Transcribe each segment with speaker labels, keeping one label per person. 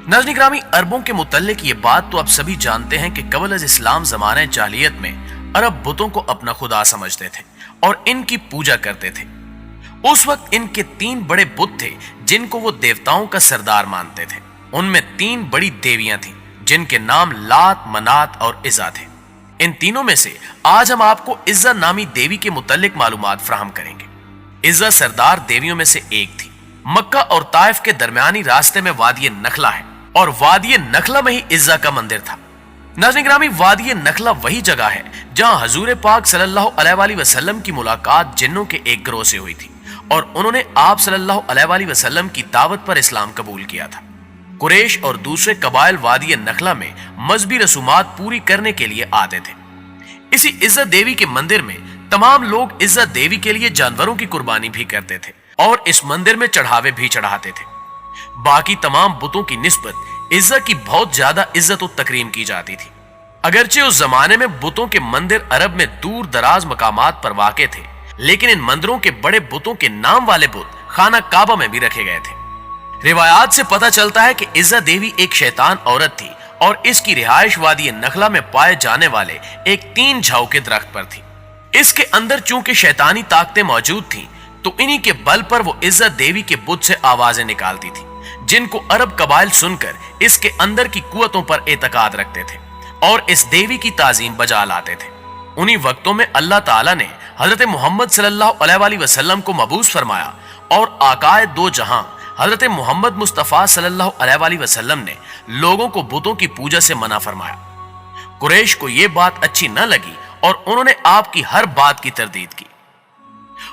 Speaker 1: नाज़रीन ग्रामी, अरबों के मुतल्लिक ये बात तो आप सभी जानते हैं कि कबल अज़ इस्लाम ज़माने जाहिलियत में अरब बुतों को अपना खुदा समझते थे और इनकी पूजा करते थे। उस वक्त इनके 3 बड़े बुत थे जिनको वो देवताओं का सरदार मानते थे। उनमें 3 बड़ी देवियां थीं जिनके नाम लात, मनात और इज़्ज़ा थे। इन तीनों में से आज हम आपको इज़्ज़ा नामी देवी के मुतल्लिक मालूमात फराहम करेंगे। इज़्ज़ा सरदार देवियों में से एक थी। मक्का और ताइफ के दरमियानी रास्ते में वादी नखला है और वादी नखला में ही इज़्ज़ा का मंदिर था। नाज़रीन ग्रामी, वादी नखला वही जगह है जहां हजूर पाक सल्लल्लाहु अलैहि वसल्लम की मुलाकात जिन्नों के एक गिरोह से हुई थी और उन्होंने आप सल्लल्लाहु अलैहि वसल्लम की दावत पर इस्लाम कबूल किया था। कुरैश और दूसरे कबाइल वादी नखला में मजहबी रसूमात पूरी करने के लिए आते थे। इसी इज़्ज़ा देवी के मंदिर में तमाम लोग इज़्ज़ा देवी के लिए जानवरों की कुर्बानी भी करते थे और इस मंदिर में चढ़ावे भी चढ़ाते थे। बाकी तमाम बुतों की निस्बत इज़्ज़ा की बहुत ज्यादा इज्जत और तकरीम की जाती थी। अगरचे उस जमाने में बुतों के मंदिर अरब में दूर दराज मकामात पर वाक़े थे, लेकिन इन मंदिरों के बड़े बुतों के नाम वाले बुत खाना काबा में भी रखे गए थे। रिवायात से पता चलता है कि इज़्ज़ा देवी एक शैतान औरत थी और इसकी रिहाइश वादी नखला में पाए जाने वाले एक 3 झाऊ के दरख्त पर थी। इसके अंदर चूंकि शैतानी ताकतें मौजूद थीं, तो इन्हीं के बल पर वो इज़्ज़ा देवी के बुत से आवाजें निकालती थी, जिनको अरब कबाइल सुनकर इसके अंदर की कुव्वतों पर एतकाद रखते थे और इस देवी की ताजीम बजा लाते थे। उन्हीं वक्तों में अल्लाह ताला ने हजरत मोहम्मद सल्लल्लाहु अलैहि वसल्लम को मबूस फरमाया और आकाए दो जहां हजरत मोहम्मद मुस्तफा सल्लल्लाहु अलैहि वसल्लम ने लोगों को बुतों की पूजा से मना फरमाया। कुरैश को यह बात अच्छी न लगी और उन्होंने आपकी हर बात की तरदीद की।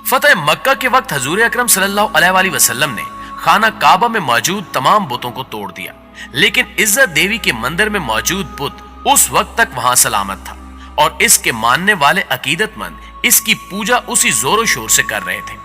Speaker 1: फतह मक्का के वक्त हजूर अकरम सल्लल्लाहु अलैहि वसल्लम ने खाना काबा में मौजूद तमाम बुतों को तोड़ दिया, लेकिन इज़्ज़ा देवी के मंदिर में मौजूद बुत उस वक्त तक वहां सलामत था और इसके मानने वाले अकीदतमंद इसकी पूजा उसी जोरों शोर से कर रहे थे।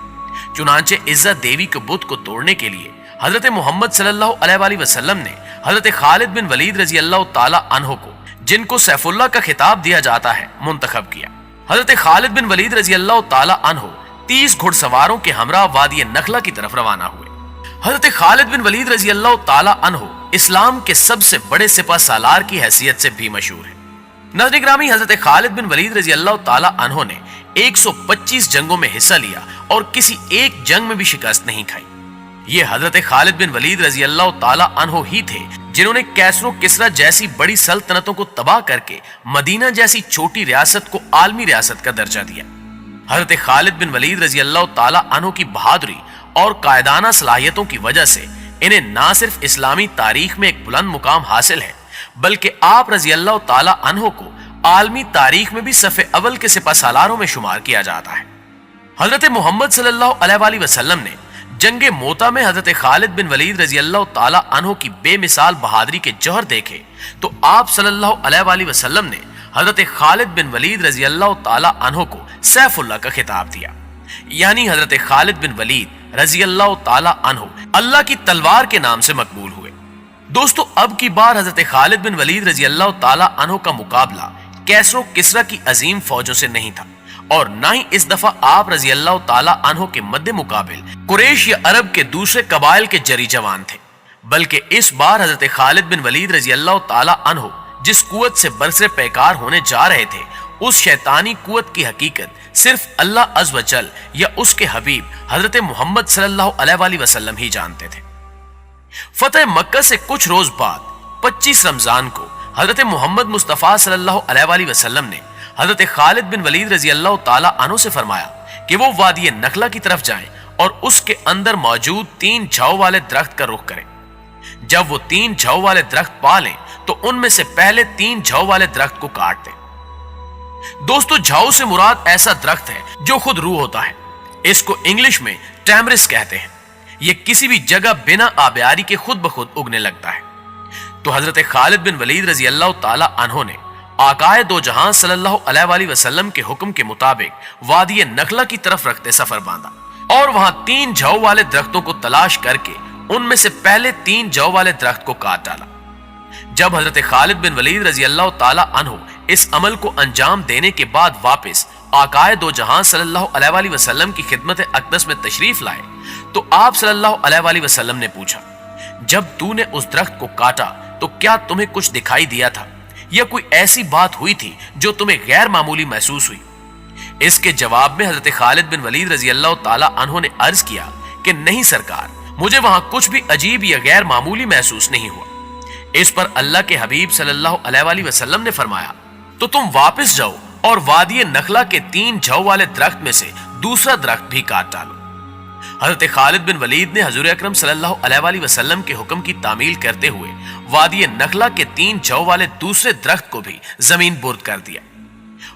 Speaker 1: चुनांचे इज़्ज़ा देवी के बुत को तोड़ने के लिए हजरत मोहम्मद सल्लल्लाहु अलैहि वसल्लम ने हजरत खालिद बिन वलीद रजी अल्लाह ताला अन्हो को, जिनको सैफुल्लाह का खिताब दिया जाता है, मुंतखब किया। हजरत खालिद बिन वलीद रजी अल्लाह ताला अन्हो 30 घुड़सवारों के हमरा वादी नखला की तरफ रवाना हुए। हजरत खालिद बिन वलीद रजी अल्लाह ताला अन्हो इस्लाम के सबसे बड़े सिपह सालार की हैसियत से भी मशहूर है। नाज़रीन ग्रामी, हजरत खालिद बिन वलीद रजी अल्लाह ताला अन्हो ने 125 जंगों में हिस्सा लिया और किसी एक जंग में भी शिकस्त नहीं खाई। ये हजरत खालिद बिन वलीद रजी अल्लाह ताला अन्हो ही थे जिन्होंने कैसरो किसरा जैसी बड़ी सल्तनतों को तबाह करके मदीना जैसी छोटी रियासत को आलमी रियासत का दर्जा दिया। हजरत खालिद बिन वलीद रजी अल्लाह ताला अन्हो की बहादुरी और कायदाना सलाहियतों की वजह से इन्हें ना सिर्फ इस्लामी तारीख में एक बुलंद मुकाम हासिल है, बल्कि आप रजी अल्लाह ताला अन्हो को आलमी तारीख में भी सफ़े अव्वल के सिपह सालारों में शुमार किया जाता है। हजरत मोहम्मद सल्लल्लाहु अलैहि वसल्लम ने जंगे मोता में हजरत खालिद बिन वलीद रजी अल्लाह ताला अन्हो की बेमिसाल बहादुरी के जौहर देखे तो आप सल्लल्लाहु अलैहि वसल्लम ने हजरत खालिद बिन वलीद रजी अल्लाह ताला अन्हो को सैफुल्लाह का खिताब दिया, यानी हजरत खालिद बिन वलीद रजी अल्लाह ताला अन्हो अल्लाह की तलवार के नाम से मकबूल हुए। दोस्तों, अब की बार हजरत खालिद बिन वलीद रजी अल्लाह ताला अन्हो का मुकाबला कैसरो किसरा की अजीम फौजों से नहीं था और ना ही इस दफा आप रजी अल्लाह ताला अन्हो के मद्दे मुकाबिल कुरैश या अरब के दूसरे कबाइल के जरी जवान थे, बल्कि इस बार हजरत खालिद बिन वलीद रजी अल्लाह ताला अन्हो जिस कुव्वत से बरसरे पैकार होने जा रहे थे, उस शैतानी कुव्वत की हकीकत सिर्फ अल्लाह अज़्ज़ व जल या उसके हबीब हजरत मोहम्मद सल्लल्लाहु अलैहि वसल्लम ही जानते थे। फतह मक्का से कुछ रोज बाद 25 रमजान को हजरत मोहम्मद मुस्तफा सल्लल्लाहु अलैहि वसल्लम ने हजरत खालिद बिन वलीद रजी अल्लाह ताला अन्हो से फरमाया कि वो वादी नखला की तरफ जाएं और उसके अंदर मौजूद 3 झाऊ वाले दरख्त का रुख करें। जब वो 3 झाऊ वाले दरख्त पा लें तो उनमें से पहले 3 झाऊ वाले दरख्त को काट दें। दोस्तों, झाऊ से मुराद ऐसा दरख्त है जो खुद रूह होता है। इसको इंग्लिश में टैमरिस कहते हैं। यह किसी भी जगह बिना आबियारी के खुद ब खुद उगने लगता है। तो हजरत खालिद बिन वलीद रजी अल्लाह ताला अन्हो ने आकाए दो जहां सल्लल्लाहु अलैहि वसल्लम के हुक्म के मुताबिक वादी नखला की तरफ रखते सफर बांधा और वहां 3 झाऊ वाले दरख्तों को तलाश करके उनमें से पहले 3 झाऊ वाले दरख्त को काट डाला। जब हजरत खालिद बिन वलीद रजी अल्लाह ताला अन्हो इस अमल को अंजाम देने के बाद वापस आकाए दो जहां सल्लल्लाहु अलैहि वसल्लम की खिदमत अक़दस में तशरीफ लाए तो आप सल्लल्लाहु अलैहि वसल्लम ने पूछा जब तूने उस दरख्त को काटा तो क्या तुम्हें कुछ दिखाई दिया था या कोई ऐसी बात हुई थी जो तुम्हें गैर मामूली महसूस हुई? इसके जवाब में हजरत खालिद बिन वलीद रजी अल्लाह ताला अन्हो ने अर्ज किया कि नहीं सरकार, मुझे वहां कुछ भी अजीब या गैर मामूली महसूस नहीं हुआ। इस पर अल्लाह के हबीब सल्लल्लाहु अलैहि वसल्लम ने फरमाया, तो तुम वापस जाओ और वादी नखला के 3 जौ वाले दरख्त में से दूसरा दरख्त भी काट डालो। हजरत खालिद बिन वलीद ने हुजूर अकरम सल्लल्लाहु अलैहि वसल्लम के हुक्म की तामील करते हुए वादी नखला के 3 जौ वाले दूसरे दरख्त को भी जमीन बुर्द कर दिया।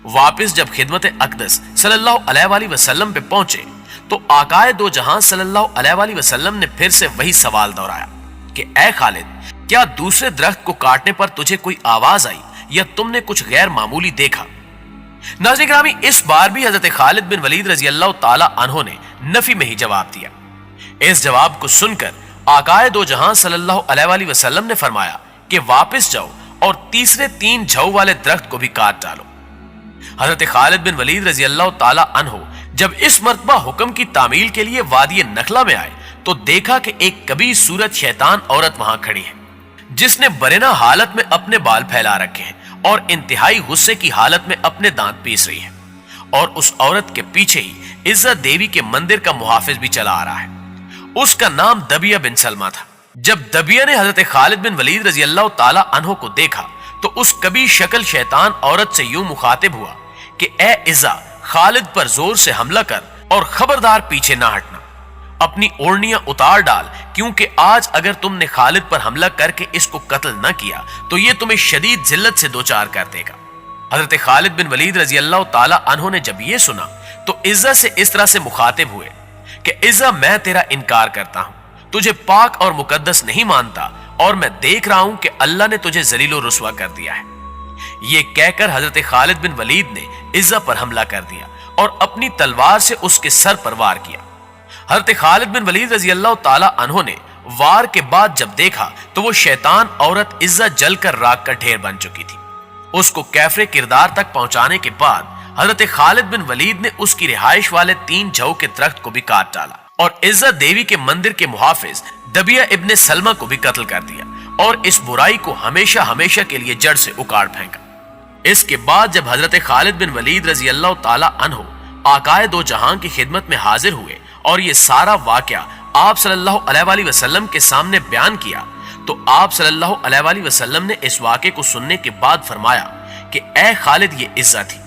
Speaker 1: वापस जब खिदमत अक़दस सल्लल्लाहु अलैहि वसल्लम पे पहुंचे तो आकाए दो जहां सल्लल्लाहु अलैहि वसल्लम ने फिर से वही सवाल दोहराया कि ए खालिद, क्या दूसरे दरख्त को काटने पर तुझे कोई आवाज आई या तुमने कुछ गैर मामूली देखा? नाज़रीन गिरामी, इस बार भी हजरत खालिद बिन वलीद रजी अल्लाह ताला अन्हो ने नफी में ही जवाब दिया। इस जवाब को सुनकर आकाए दो जहां सल्लल्लाहु अलैहि वसल्लम ने फरमाया कि वापस जाओ और तीसरे 3 जौ वाले दरख्त को भी काट डालो। हजरत खालिद बिन वलीद रजी अल्लाह ताला अन्हो जब इस मर्तबा हुक्म की तामील के लिए वादी नखला में आए तो देखा कि एक कबीर सूरत शैतान औरत वहां खड़ी है, जिसने बरेना हालत में अपने बाल फैला रखे हैं और इंतहाई गुस्से की हालत में अपने दांत पीस रही है। और उस औरत के पीछे ही इज्जत देवी के मंदिर का मुहाफिज भी चला आ रहा है। उसका नाम दबिया बिन सलमा था। जब दबिया ने हजरत खालिद बिन वलीद रजी अल्लाह ताला अन्हो को देखा तो उस कबीर शक्ल शैतान औरत से यूं मुखातिब हुआ कि ए इज्जा, खालिद पर जोर से हमला कर और खबरदार पीछे ना हटना। अपनी ओढ़नियां उतार डाल, क्योंकि आज अगर तुमने खालिद पर हमला करके इसको कत्ल न किया तो ये तुम्हें शदीद जिल्लत से दो चार कर देगा। हजरत खालिद बिन वलीद रजी अल्लाह ताला अन्हो ने जब ये सुना तो इज्जा से इस तरह से मुखातिब हुए कि इज्जा, मैं तेरा इनकार करता हूं, तुझे पाक और मुकद्दस नहीं मानता और मैं देख रहा हूं कि अल्लाह ने तुझे जलीलो रुस्वा कर दिया है। ये कहकर हजरत खालिद बिन वलीद ने इज्जा पर हमला कर दिया और अपनी तलवार से उसके सर पर वार किया। हजरत खालिद बिन वलीद रजी अल्लाह ताला अन्हो ने वार के बाद जब देखा तो वो शैतान औरत इज्जा जलकर राख का ढेर बन चुकी थी। उसको कैफरे किरदार तक पहुंचाने के बाद हजरत खालिद बिन वलीद ने उसकी रिहाइश वाले 3 जौ के दरख्त को भी काट डाला और इज्जत देवी के मंदिर के मुहाफिज दबिया इब्ने सलमा को भी कत्ल कर दिया और इस बुराई को हमेशा हमेशा के लिए जड़ से उखाड़ फेंका। इसके बाद जब हजरत खालिद बिन वलीद रजी अल्लाह ताला अन्हो आकाए दो जहां की खिदमत में हाजिर हुए और ये सारा वाकया आप सल्लल्लाहु अलैहि वसल्लम के सामने बयान किया तो आप सल्लल्लाहु अलैहि वसल्लम ने इस वाक़े को सुनने के बाद फरमाया कि ए खालिद, ये इज्जा थी,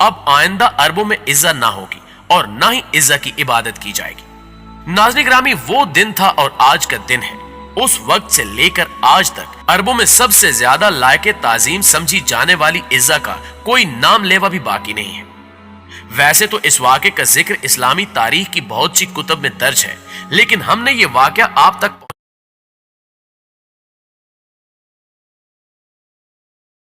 Speaker 1: अब आइंदा अरबों में इज्जा ना होगी और ना ही इज्जा की इबादत की जाएगी। नाज़रीन गिरामी, वो दिन था और आज का दिन है। उस वक्त से लेकर आज तक अरबों में सबसे ज्यादा लायके ताजीम समझी जाने वाली इज्जा का कोई नाम लेवा भी बाकी नहीं है। वैसे तो इस वाक़े का जिक्र इस्लामी तारीख की बहुत सी कुतुब में दर्ज है, लेकिन हमने ये वाक़या आप तक